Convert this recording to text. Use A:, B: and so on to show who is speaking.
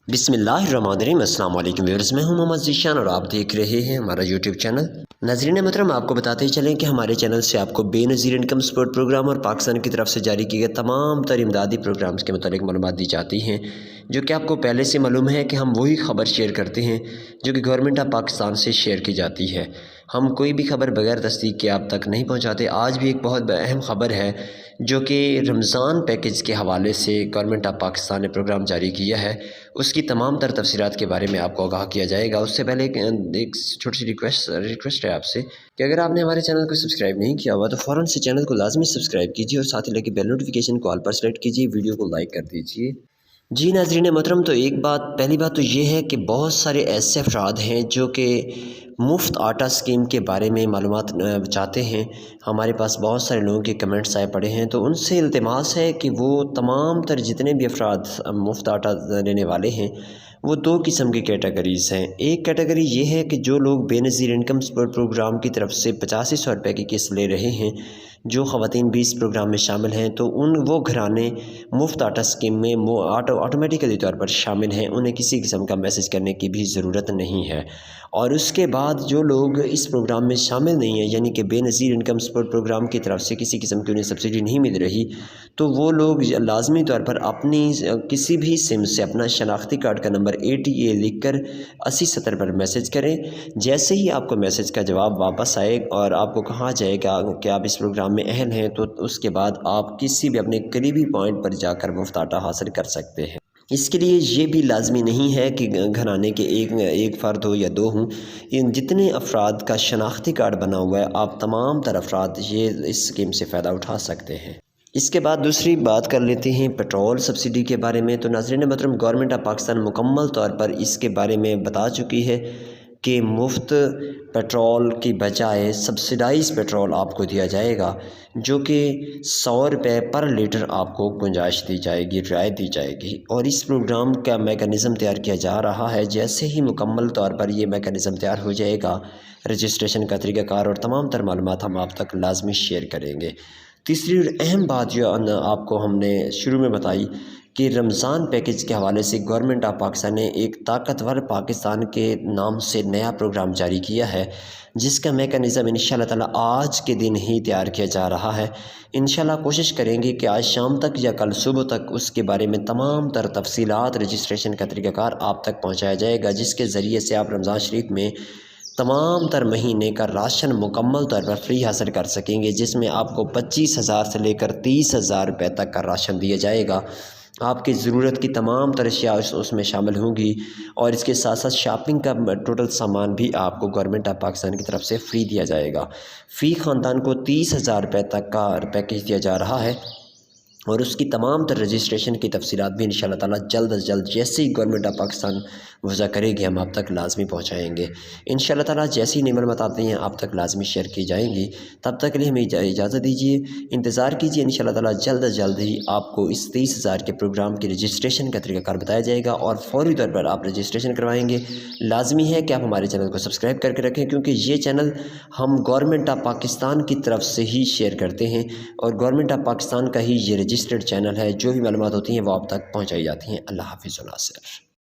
A: बिस्मिल्लाहिर्रहमानिर्रहीम। अस्सलाम वालेकुम व्यूअर्स, मैं हूं मोहम्मद ज़ीशान और आप देख रहे हैं हमारा यूट्यूब चैनल। नाज़रीन मोहतरम, आपको बताते चलें कि हमारे चैनल से आपको बेनज़ीर इनकम सपोर्ट प्रोग्राम और पाकिस्तान की तरफ से जारी किए गए तमाम तर इमदादी प्रोग्राम्स के मुतालिक मालूमात दी जाती हैं, जो कि आपको पहले से मालूम है कि हम वही ख़बर शेयर करते हैं जो कि गवर्नमेंट ऑफ पाकिस्तान से शेयर की जाती है। हम कोई भी खबर बगैर तस्दीक के आप तक नहीं पहुँचाते। आज भी एक बहुत अहम ख़बर है जो कि रमज़ान पैकेज के हवाले से गवर्नमेंट ऑफ पाकिस्तान ने प्रोग्राम जारी किया है, उसकी तमाम तर तफसीलात के बारे में आपको आगाह किया जाएगा। उससे पहले एक छोटी सी रिक्वेस्ट है आपसे कि अगर आपने हमारे चैनल को सब्सक्राइब नहीं किया हुआ तो फ़ौरन से चैनल को लाजमी सब्सक्राइब कीजिए और साथ ही लगे बेल नोटिफिकेशन को ऑल पर सेलेक्ट कीजिए, वीडियो को लाइक कर दीजिए। जी नाज़रीन मोहतरम, तो पहली बात तो ये है कि बहुत सारे ऐसे अफराद हैं जो कि मुफ्त आटा स्कीम के बारे में मालूमात चाहते हैं। हमारे पास बहुत सारे लोगों के कमेंट्स आए पड़े हैं, तो उनसे इल्तिमास है कि वो तमाम तर जितने भी अफराद मुफ्त आटा लेने वाले हैं वो दो किस्म की कैटेगरीज़ हैं। एक कैटेगरी ये है कि जो लोग बेनज़ीर इनकम सपोर्ट प्रोग्राम की तरफ से 8500 रुपये की किस्त ले रहे हैं, जो ख़वातीन भी इस प्रोग्राम में शामिल हैं, तो वो घराने मुफ्त आटा स्कीम में ऑटोमेटिकली तौर पर शामिल हैं, उन्हें किसी किस्म का मैसेज करने की भी ज़रूरत नहीं है। और उसके बाद जो लोग इस प्रोग्राम में शामिल नहीं हैं, यानी कि बेनज़ीर इनकम सपोर्ट प्रोग्राम की तरफ से किसी किस्म की उन्हें सब्सिडी नहीं मिल रही, तो वो लोग लाजमी तौर पर अपनी किसी भी सिम से अपना शनाख्ती कार्ड का नंबर ATA लिख कर 8070 पर मैसेज करें। जैसे ही आपको मैसेज का जवाब वापस आए और आपको कहा जाएगा कि आप इस प्रोग्राम में अहल हैं, तो उसके बाद आप किसी भी अपने करीबी पॉइंट पर जाकर मुफ्त आटा हासिल कर सकते हैं। इसके लिए ये भी लाजमी नहीं है कि घराने के एक फ़र्द हो या दो हों, इन जितने अफराद का शनाख्ती कार्ड बना हुआ है, आप तमाम तर अफराद ये इस स्कीम से फ़ायदा उठा सकते हैं। इसके बाद दूसरी बात कर लेते हैं पेट्रोल सब्सिडी के बारे में। तो नाज़रीन मोहतरम, गवर्नमेंट ऑफ पाकिस्तान मुकम्मल तौर पर इसके बारे में बता चुकी है कि मुफ्त पेट्रोल की बजाय सब्सिडाइज़ पेट्रोल आपको दिया जाएगा, जो कि 100 रुपये पर लीटर आपको गुंजाइश दी जाएगी, रियायत दी जाएगी। और इस प्रोग्राम का मेकनिज़म तैयार किया जा रहा है। जैसे ही मुकम्मल तौर पर ये मेकनिज़म तैयार हो जाएगा, रजिस्ट्रेशन का तरीक़ाकार और तमाम तर मालूमात हम आप तक लाजमी शेयर करेंगे। तीसरी और अहम बात जो आपको हमने शुरू में बताई कि रमज़ान पैकेज के हवाले से गवर्नमेंट ऑफ पाकिस्तान ने एक ताकतवर पाकिस्तान के नाम से नया प्रोग्राम जारी किया है, जिसका मेकनिज़म इंशाअल्लाह ताला आज के दिन ही तैयार किया जा रहा है। इंशाअल्लाह कोशिश करेंगे कि आज शाम तक या कल सुबह तक उसके बारे में तमाम तर तफसीलात, रजिस्ट्रेशन का तरीक़ाकार आप तक पहुँचाया जाएगा, जिसके ज़रिए से आप रमज़ान शरीफ में तमाम तर महीने का राशन मुकम्मल तौर पर फ्री हासिल कर सकेंगे, जिसमें आपको 25,000 से लेकर 30,000 रुपये तक का राशन दिया जाएगा। आपकी ज़रूरत की तमाम तर अशिया उसमें शामिल होंगी और इसके साथ साथ शॉपिंग का टोटल सामान भी आपको गवर्नमेंट ऑफ पाकिस्तान की तरफ से फ्री दिया जाएगा। फ़ी ख़ानदान को 30,000 रुपये तक का पैकेज दिया जा रहा है और उसकी तमाम तर रजिस्ट्रेशन की तफसीलात भी इंशाअल्लाह ताला जल्द अज जल्द जैसे ही गवर्नमेंट ऑफ पाकिस्तान वज़ा करेगी हम आप तक लाजमी पहुँचाएँगे इंशाअल्लाह ताला। जैसी निमर बताते हैं आप तक लाजमी शेयर की जाएंगी। तब तक के लिए हमें इजाज़त दीजिए, इंतज़ार कीजिए। इंशाअल्लाह ताला जल्द अज जल्द ही आपको इस 30,000 के प्रोग्राम की रजिस्ट्रेशन का तरीक़ाकार बताया जाएगा और फ़ौरी तौर पर आप रजिस्ट्रेशन करवाएँगे। लाजमी है कि आप हमारे चैनल को सब्सक्राइब करके रखें, क्योंकि ये चैनल हम गवर्नमेंट ऑफ पाकिस्तान की तरफ से ही शेयर करते हैं और गवर्नमेंट ऑफ पाकिस्तान का ही ये रजिस्टर्ड चैनल है। जो भी मालूमात होती हैं वो आप तक पहुँचाई जाती हैं। अल्लाह हाफ़िज़ व नासिर।